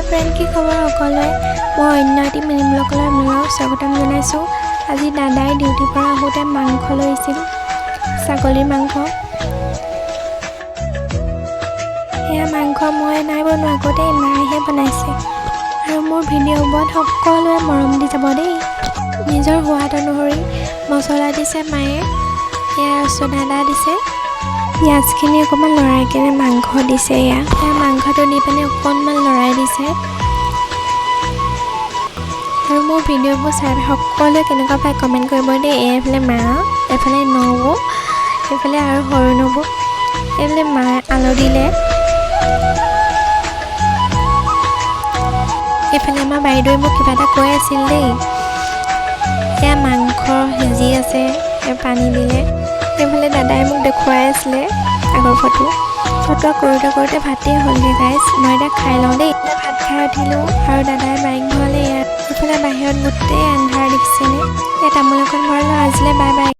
Friend কি খবৰ সকলোৱে মই অন্য এটি মিনি ব্লগলৈ আপোনালোকক স্বাগতম জনাইছোঁ। আজি দাদাই ডিউটিৰ পৰা আহোঁতে মাংস লৈছিল, ছাগলীৰ মাংস। সেয়া মাংস মই নাই বনোৱা, আগতে মায়েহে বনাইছে। আৰু মোৰ ভিডিঅ'বোৰত সকলোৱে মৰম দি যাব দেই। নিজৰ সোৱাদ অনুসৰি মছলা দিছে মায়ে, সেয়া চ'দা আদা দিছে, পিঁয়াজখিনি অকণমান লৰাই কিনে মাংস দিছে। সেয়া মাংসটো দি পিনে অকণমান লৰাই দিছে। আৰু মোৰ ভিডিঅ'বোৰ চাই সকলোৱে কেনেকুৱা পায় কমেণ্ট কৰিব দেই। এইফালে মা, এইফালে নবৌ, এইফালে আৰু সৰু নবৌ, এইফালে মায়ে আলু দিলে, এইফালে আমাৰ বাইদেৱে মোক কিবা এটা কৈ আছিল দেই। সেয়া মাংস সিজি আছে, পানী দিলে। এইফালে দাদাই মোক দেখুৱাই আছিলে আগৰ ফটো কৰোঁতে ভাতেই হ'লগৈ গাইছ। মই এতিয়া খাই লওঁ দেই। ভাত খাই উঠিলোঁ আৰু দাদাই বাইক ভৰালে। এইফালে বাহিৰত গোটেই আন্ধাৰ দেখিছেনে। তামোল এখন ভৰালোঁ। আজিলৈ বাই বাই।